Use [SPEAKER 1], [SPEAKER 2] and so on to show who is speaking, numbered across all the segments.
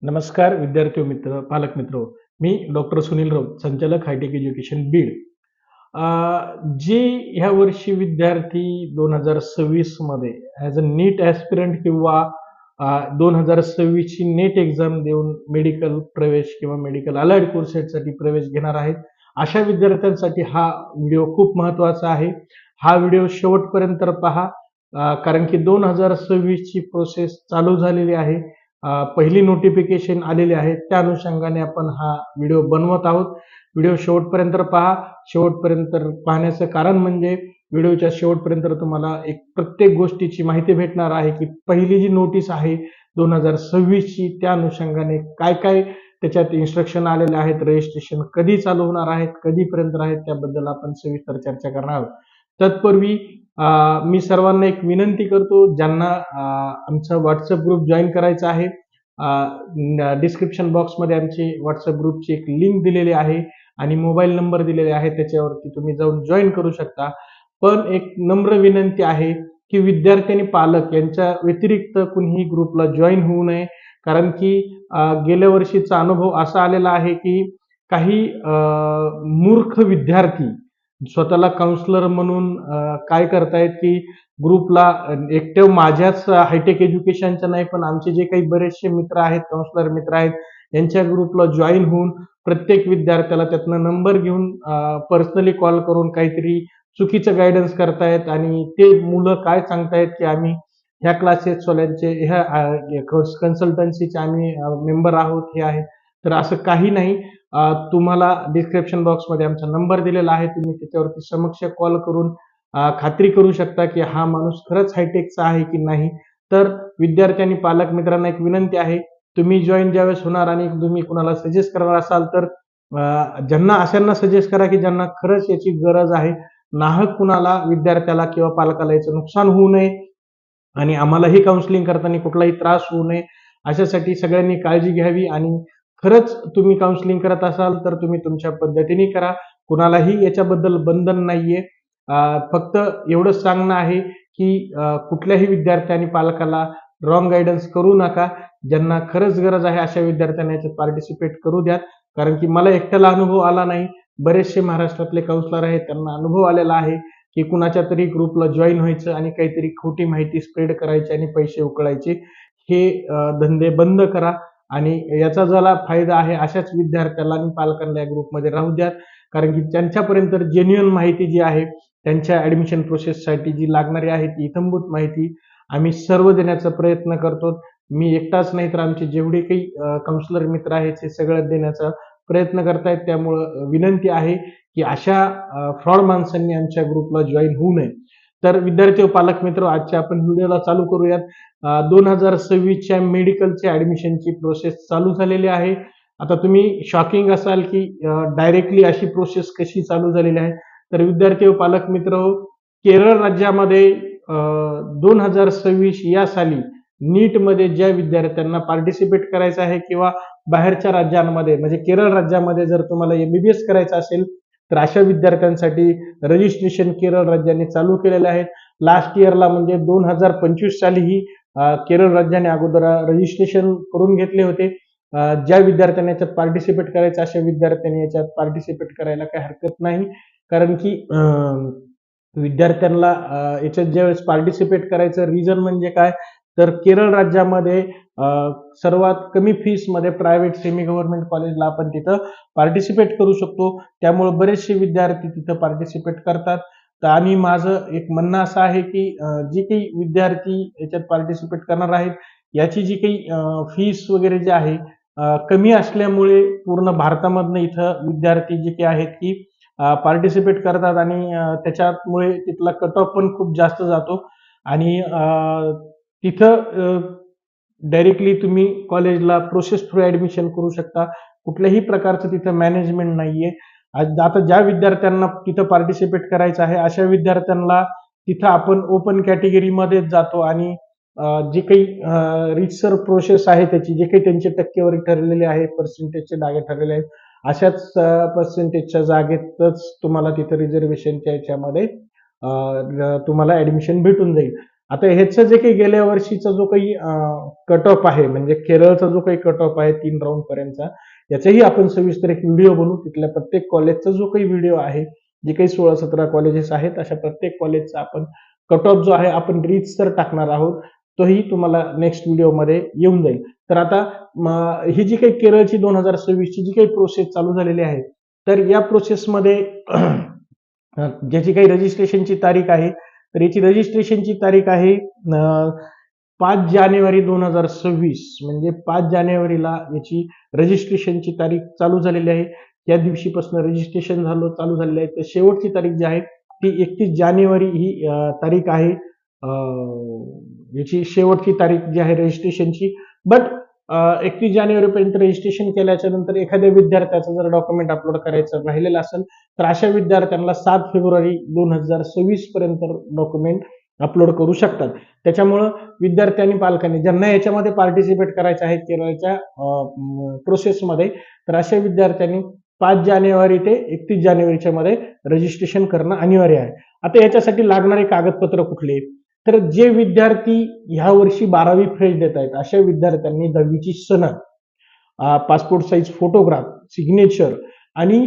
[SPEAKER 1] नमस्कार विद्यार्थी मित्र, पालक मित्र. मी डॉक्टर सुनील राऊत, संचालक हायटेक एज्युकेशन बीड. जे ह्या वर्षी विद्यार्थी 2026 मध्ये ॲज अ नीट ॲस्पिरंट किंवा 2026 ची नेट एक्झाम देऊन मेडिकल प्रवेश किंवा मेडिकल अलाइड कोर्सेससाठी प्रवेश घेणार आहेत. अशा विद्यार्थ्यांसाठी हा व्हिडिओ खूप महत्त्वाचा आहे. हा व्हिडिओ शेवटपर्यंत पहा, कारण की 2026 ची प्रोसेस चालू झालेली आहे. पहिली नोटिफिकेशन आलेली आहे, त्या अनुषंगाने आपण हा व्हिडिओ बनवत आहोत. व्हिडिओ शेवटपर्यंत पहा. शेवटपर्यंत पाहण्याचं कारण म्हणजे व्हिडिओच्या शेवटपर्यंत तुम्हाला एक प्रत्येक गोष्टीची माहिती भेटणार आहे की पहिली जी नोटीस आहे 2026 ची, त्या अनुषंगाने काय काय त्याच्यात इन्स्ट्रक्शन आलेले आहेत, रजिस्ट्रेशन कधी चालू होणार आहेत, कधीपर्यंत आहेत, त्याबद्दल आपण सविस्तर चर्चा करणार आहोत. तत्पूर्वी मी सर्वांना एक विनंती करतो, ज्यांना आमचा व्हॉट्सअप ग्रुप जॉईन करायचा आहे, डिस्क्रिप्शन बॉक्समध्ये आमची व्हॉट्सअप ग्रुपची एक लिंक दिलेली आहे आणि मोबाईल नंबर दिलेले आहे, त्याच्यावरती तुम्ही जाऊन जॉईन करू शकता. पण एक नम्र विनंती आहे की विद्यार्थी आणि पालक यांच्या व्यतिरिक्त कुणीही ग्रुपला जॉईन होऊ नये, कारण की गेल्या वर्षीचा अनुभव असा आलेला आहे की काही मूर्ख विद्यार्थी स्वतःला काउन्सलर म्हणून काय करतायत की ग्रुपला एकटे माझ्याच हायटेक एज्युकेशनच्या नाही, पण आमचे जे काही बरेचसे मित्र आहेत, काउन्सलर मित्र आहेत, यांच्या ग्रुपला जॉईन होऊन प्रत्येक विद्यार्थ्याला त्यातनं नंबर घेऊन पर्सनली कॉल करून काहीतरी चुकीचं गायडन्स करतायत आणि ते मुलं काय सांगतायत की आम्ही ह्या क्लासेस वाल्यांचे ह्या कन्सल्टन्सीचे आम्ही मेंबर आहोत, हे आहे. तर असं काही नाही. तुम्हाला डिस्क्रिप्शन बॉक्समध्ये आमचा नंबर दिलेला आहे, तुम्ही त्याच्यावरती समक्ष कॉल करून खात्री करू शकता की हा माणूस खरंच हायटेकचा आहे की नाही. तर विद्यार्थी आणि पालक मित्रांना एक विनंती आहे, तुम्ही जॉईन ज्यावेळेस होणार आणि तुम्ही कुणाला सजेस्ट करणार असाल तर ज्यांना अशांना सजेस्ट करा की ज्यांना खरंच याची गरज आहे. नाहक कुणाला विद्यार्थ्याला किंवा पालकाला याचं नुकसान होऊ नये आणि आम्हालाही काउन्सिलिंग करताना कुठलाही त्रास होऊ नये, अशासाठी सगळ्यांनी काळजी घ्यावी. आणि खरंच तुम्ही काउन्सिलिंग करत असाल तर तुम्ही तुमच्या पद्धतीने करा, कुणालाही याच्याबद्दल बंधन नाहीये. फक्त एवढंच सांगणं आहे की कुठल्याही विद्यार्थी आणि पालकाला रॉंग गायडन्स करू नका. ज्यांना खरंच गरज आहे अशा विद्यार्थ्यांना याच्यात पार्टिसिपेट करू द्या, कारण की मला एकट्याला अनुभव आला नाही, बरेचसे महाराष्ट्रातले काउन्सलर आहेत, त्यांना अनुभव आलेला आहे की कुणाच्या तरी ग्रुपला जॉईन व्हायचं आणि काहीतरी खोटी माहिती स्प्रेड करायची आणि पैसे उकळायचे. हे धंदे बंद करा आणि याचा ज्याला फायदा आहे अशाच विद्यार्थ्याला आणि पालकांना या ग्रुपमध्ये राहू द्या, कारण की त्यांच्यापर्यंत जेन्युइन माहिती जी आहे, त्यांच्या ऍडमिशन प्रोसेससाठी जी लागणारी आहे ती इत्थंभूत माहिती आम्ही सर्व देण्याचा प्रयत्न करतो. मी एकटाच नाही तर आमचे जेवढे काही काउन्सिलर मित्र आहेत हे सगळं देण्याचा प्रयत्न करतायत. त्यामुळं विनंती आहे की अशा फ्रॉड माणसांनी आमच्या ग्रुपला जॉईन होऊ नये. तर विद्यार्थी व पालक मित्र, आजच्या आपण व्हिडिओला चालू करूयात. 2026च्या मेडिकलच्या ऍडमिशनची प्रोसेस चालू झालेली आहे. आता तुम्ही शॉकिंग असाल की डायरेक्टली अशी प्रोसेस कशी चालू झालेली आहे. तर विद्यार्थी व पालक मित्र, केरळ राज्यामध्ये 2026 या साली नीटमध्ये ज्या विद्यार्थ्यांना पार्टिसिपेट करायचं आहे किंवा बाहेरच्या राज्यांमध्ये म्हणजे केरळ राज्यामध्ये जर तुम्हाला एमबीबीएस करायचं असेल तर अशा विद्यार्थ्यांसाठी रजिस्ट्रेशन केरळ राज्याने चालू केलेले आहेत. लास्ट इयरला म्हणजे 2025 सालीही केरळ राज्याने अगोदर रजिस्ट्रेशन करून घेतले होते. ज्या विद्यार्थ्यांनी याच्यात पार्टिसिपेट करायचं अशा विद्यार्थ्यांनी याच्यात पार्टिसिपेट करायला काही हरकत नाही, कारण की विद्यार्थ्यांना याच्यात ज्यावेळेस पार्टिसिपेट करायचं रिझन म्हणजे काय, तर केरळ राज्यामध्ये सर्वात कमी फीस मध्ये प्रायव्हेट सेमी गव्हर्नमेंट कॉलेजला आपण तिथं पार्टिसिपेट करू शकतो. त्यामुळे बरेचसे विद्यार्थी तिथं पार्टिसिपेट करतात. आणि माझं एक म्हणणं असं आहे की जे काही विद्यार्थी याच्यात पार्टिसिपेट करणार आहेत याची जी काही फीस वगैरे जी आहे कमी असल्यामुळे पूर्ण भारतामधनं इथं विद्यार्थी जे काही आहेत की पार्टिसिपेट करतात आणि त्याच्यामुळे तिथला कट ऑफ पण खूप जास्त जातो आणि तिथं डायरेक्टली तुम्ही कॉलेजला प्रोसेस थ्रू ऍडमिशन करू शकता. कुठल्याही प्रकारचं तिथं मॅनेजमेंट नाहीये. आता ज्या विद्यार्थ्यांना तिथं पार्टिसिपेट करायचं आहे अशा विद्यार्थ्यांना तिथं आपण ओपन कॅटेगरीमध्येच जातो आणि जे काही रितसर प्रोसेस आहे त्याची, जे काही त्यांची टक्केवारी ठरलेली आहे, पर्सेंटेजचे जागे ठरलेले आहेत, अशाच पर्सेंटेजच्या जागेतच तुम्हाला तिथं रिझर्वेशनच्या याच्यामध्ये तुम्हाला ऍडमिशन भेटून जाईल. आता ह्याचं जे काही गेल्या वर्षीचा जो काही कट ऑफ आहे, म्हणजे केरळचा जो काही कट ऑफ आहे 3 राऊंड पर्यंतचा, याचाही आपण सविस्तर एक व्हिडिओ बनवू. तिथल्या प्रत्येक कॉलेजचा जो काही व्हिडिओ आहे, जे काही 16-17 कॉलेजेस आहेत, अशा प्रत्येक कॉलेजचा आपण कट ऑफ जो आहे आपण रीतसर टाकणार आहोत. तोही तुम्हाला नेक्स्ट व्हिडिओमध्ये येऊन जाईल. तर आता ही जी काही केरळची 2026ची जी काही प्रोसेस चालू झालेली आहे, तर या प्रोसेसमध्ये ज्याची काही रजिस्ट्रेशनची तारीख आहे, तर याची रजिस्ट्रेशनची तारीख आहे 5 जानेवारी 2026, म्हणजे 5 जानेवारीला याची रजिस्ट्रेशनची तारीख चालू झालेली आहे. या दिवशीपासून रजिस्ट्रेशन चालू झालेलं आहे. तर शेवटची तारीख जी आहे ती 31 जानेवारी ही तारीख आहे. याची शेवटची तारीख जी आहे रजिस्ट्रेशनची. बट 31 जानेवारीपर्यंत रजिस्ट्रेशन केल्याच्या नंतर एखाद्या विद्यार्थ्याचं जर डॉक्युमेंट अपलोड करायचं राहिलेलं असेल, तर अशा विद्यार्थ्यांना 7 फेब्रुवारी 2026 पर्यंत डॉक्युमेंट अपलोड करू शकतात. त्याच्यामुळं विद्यार्थी आणि पालकांनी ज्यांना याच्यामध्ये पार्टिसिपेट करायचं आहे केरळच्या प्रोसेसमध्ये, तर अशा विद्यार्थ्यांनी 5 जानेवारी ते 31 जानेवारीच्या मध्ये रजिस्ट्रेशन करणं अनिवार्य आहे. आता याच्यासाठी लागणारे कागदपत्र कुठले? तर जे विद्यार्थी ह्या वर्षी 12वी फ्रेश देत आहेत, अशा विद्यार्थ्यांनी 10वीची सनद, पासपोर्ट साईज फोटोग्राफ, सिग्नेचर आणि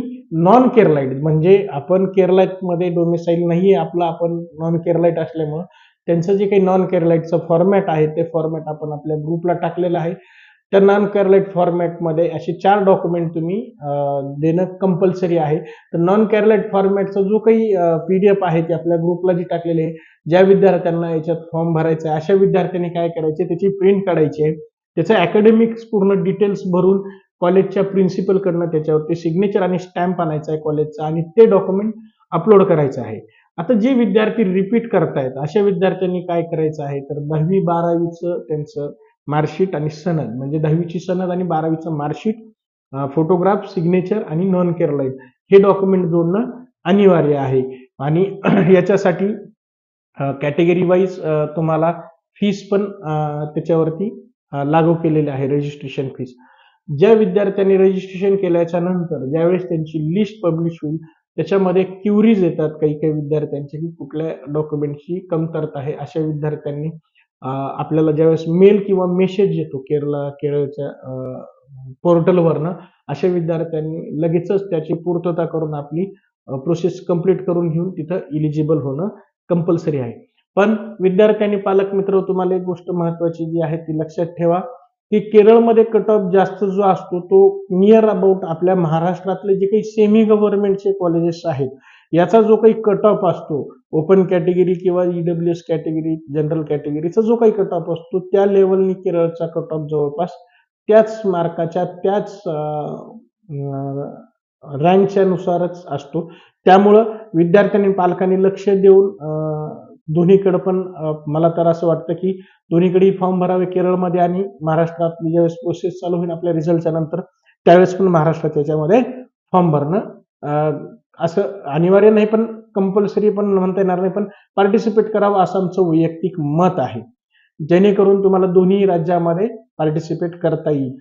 [SPEAKER 1] नॉन केरलाइट, म्हणजे आपण केरलामध्ये डोमिसाईल नाहीये आपला, आपण नॉन केरलाइट असल्यामुळं त्यांचं जे काही नॉन केरलाइटचं फॉर्मॅट आहे ते फॉर्मॅट आपण आपल्या ग्रुपला टाकलेलं आहे. त्या नॉन केरलाइट फॉर्मॅटमध्ये असे 4 डॉक्युमेंट तुम्ही देणं कंपल्सरी आहे. तर नॉन केरलाइट फॉर्मॅटचा जो काही PDF आहे ते आपल्या ग्रुपला जी टाकलेली आहे, ज्या विद्यार्थ्यांना याच्यात फॉर्म भरायचा आहे अशा विद्यार्थ्यांनी काय करायचे, त्याची प्रिंट काढायची आहे. त्याचं अकॅडमिक्स पूर्ण डिटेल्स भरून कॉलेजच्या प्रिन्सिपलकडनं त्याच्यावरती सिग्नेचर आणि स्टॅम्प आणायचा आहे कॉलेजचा, आणि ते डॉक्युमेंट अपलोड करायचं आहे. आता जे विद्यार्थी रिपीट करतायत अशा विद्यार्थ्यांनी काय करायचं आहे, तर 10वी 12वीचं त्यांचं मार्कशीट आणि सनद, म्हणजे 10वीची सनद आणि 12वीचं मार्कशीट, फोटोग्राफ, सिग्नेचर आणि नॉन केरलाइट हे डॉक्युमेंट जोडणं अनिवार्य आहे. आणि याच्यासाठी कॅटेगरी वाईज तुम्हाला फीस पण त्याच्यावरती लागू केलेली आहे, रजिस्ट्रेशन फीस. ज्या विद्यार्थ्यांनी रजिस्ट्रेशन केल्याच्या नंतर ज्यावेळेस त्यांची लिस्ट पब्लिश होईल, त्याच्यामध्ये क्युरीज येतात काही काही विद्यार्थ्यांची की कुठल्या डॉक्युमेंटची कमतरता आहे. अशा विद्यार्थ्यांनी आपल्याला ज्यावेळेस मेल किंवा मेसेज येतो केरळच्या पोर्टलवरनं, अशा विद्यार्थ्यांनी लगेचच त्याची पूर्तता करून आपली प्रोसेस कंप्लीट करून घेऊन तिथं इलिजिबल होणं कंपल्सरी आहे. पण विद्यार्थ्यांनी पालक मित्र, तुम्हाला एक गोष्ट महत्वाची जी आहे ती लक्षात ठेवा की केरळमध्ये कट ऑफ जास्त जो असतो तो नियर अबाउट आपल्या महाराष्ट्रातले जे काही सेमी गव्हर्नमेंटचे कॉलेजेस आहेत याचा जो काही कट ऑफ असतो, ओपन कॅटेगरी किंवा EWS कॅटेगरी, जनरल कॅटेगरीचा जो काही कट ऑफ असतो त्या लेवलनी केरळचा कट ऑफ जवळपास त्याच मार्काच्या त्याच रँकच्या नुसारच असतो. त्यामुळं विद्यार्थ्यांनी पालकांनी लक्ष देऊन दोन्हीकडे पण मला तर असं वाटतं की दोन्हीकडे फॉर्म भरावे, केरळमध्ये आणि महाराष्ट्रातली ज्यावेळेस प्रोसेस चालू होईल आपल्या रिझल्टच्या नंतर त्यावेळेस पण महाराष्ट्रात याच्यामध्ये फॉर्म भरणं असं अनिवार्य नाही, पण कंपल्सरी पण म्हणता येणार नाही, पण पार्टिसिपेट करावं असं आमचं वैयक्तिक मत आहे, जेणेकरून तुम्हाला दोन्ही राज्यामध्ये पार्टिसिपेट करता येईल.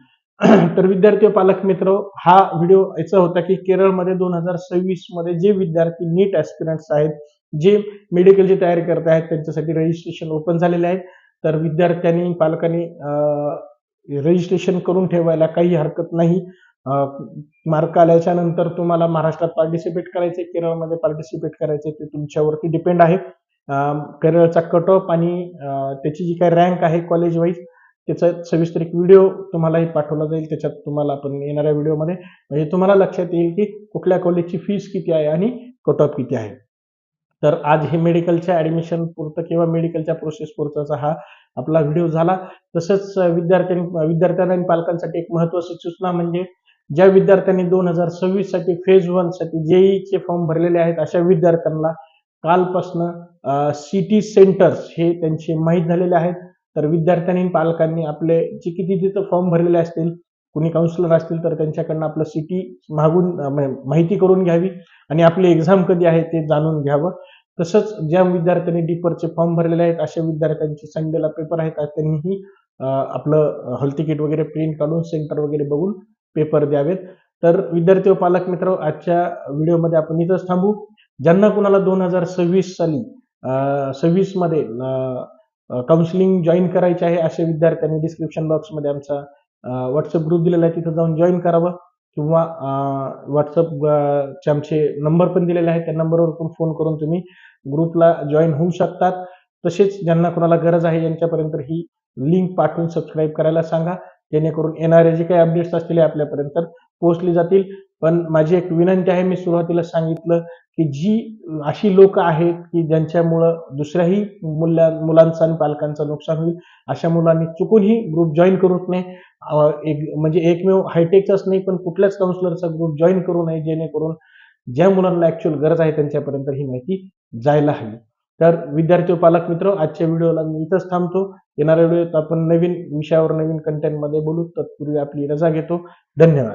[SPEAKER 1] तर विद्यार्थी व पालक मित्र, हा व्हिडिओ याचा होता की केरळमध्ये 2026 मध्ये जे विद्यार्थी नीट ऍस्पिरंट्स आहेत, जे मेडिकलची तयारी करत आहेत, त्यांच्यासाठी रजिस्ट्रेशन ओपन झालेले आहेत. तर विद्यार्थ्यांनी पालकांनी रजिस्ट्रेशन करून ठेवायला काही हरकत नाही. मार्क आल्याच्या नंतर तुम्हाला महाराष्ट्रात पार्टिसिपेट करायचे, केरळमध्ये पार्टिसिपेट करायचे, ते तुमच्यावरती डिपेंड आहे. केरळचा कट ऑफ आणि त्याची जी काही रँक आहे कॉलेज वाईज त्याचा सविस्तर एक व्हिडिओ तुम्हालाही पाठवला जाईल. त्याच्यात तुम्हाला आपण येणाऱ्या व्हिडिओमध्ये म्हणजे तुम्हाला लक्षात येईल की कुठल्या कॉलेजची फीस किती आहे आणि कट ऑफ किती आहे. तर आज हे मेडिकलच्या ऍडमिशन पुरतं किंवा मेडिकलच्या प्रोसेस पुरताचा हा आपला व्हिडिओ झाला. तसंच विद्यार्थ्यांना आणि पालकांसाठी एक महत्वाची सूचना म्हणजे ज्या विद्यार्थ्यांनी 2026 साठी फेज 1 साठी जेईचे फॉर्म भरलेले आहेत अशा विद्यार्थ्यांना कालपासनं सिटी सेंटर्स हे त्यांचे माहीत झालेले आहेत. तर विद्यार्थ्यांनी पालकांनी आपले जे किती तिथं फॉर्म भरलेले असतील, कुणी काउन्सिलर असतील तर त्यांच्याकडनं आपलं सिटी मागून माहिती करून घ्यावी आणि आपली एक्झाम कधी आहे ते जाणून घ्यावं. तसंच ज्या विद्यार्थ्यांनी डीपरचे फॉर्म भरलेले आहेत अशा विद्यार्थ्यांचे संडेला पेपर आहेत, त्यांनीही आपलं हॉल तिकीट वगैरे प्रिंट काढून सेंटर वगैरे बघून पेपर द्यावेत. तर विद्यार्थी व पालक मित्र, आजच्या व्हिडिओमध्ये आपण इथंच थांबू. ज्यांना कुणाला 2026 साली 26 मध्ये काउन्सिलिंग जॉईन करायचे आहे अशा विद्यार्थ्यांनी डिस्क्रिप्शन बॉक्समध्ये आमचा व्हॉट्सअप ग्रुप दिलेला आहे, तिथं जाऊन जॉईन करावं किंवा व्हॉट्सअपचे आमचे नंबर पण दिलेले आहेत, त्या नंबरवर पण फोन करून तुम्ही ग्रुपला जॉईन होऊ शकतात. तसेच ज्यांना कोणाला गरज आहे यांच्यापर्यंत ही लिंक पाठवून सबस्क्राईब करायला सांगा, जेणेकरून येणारे जे काही अपडेट्स असतील आपल्यापर्यंत पोहोचली जातील. पण माझी एक विनंती आहे, मी सुरुवातीला सांगितलं की जी अशी लोक आहेत की ज्यांच्यामुळं दुसऱ्याही मुलांचं आणि पालकांचं नुकसान होईल, अशा मुलांनी चुकूनही ग्रुप जॉईन करूच नये. म्हणजे एकमेव हायटेकचाच नाही पण कुठल्याच काउन्सिलरचा ग्रुप जॉईन करू नये, जेणेकरून ज्या मुलांना ऍक्च्युअल गरज आहे त्यांच्यापर्यंत ही माहिती जायला हवी. तर विद्यार्थी व पालक मित्र, आजच्या व्हिडिओला मी इथंच थांबतो. येणाऱ्या व्हिडिओत आपण नवीन विषयावर नवीन कंटेंटमध्ये बोलू. तत्पूर्वी आपली रजा घेतो. धन्यवाद.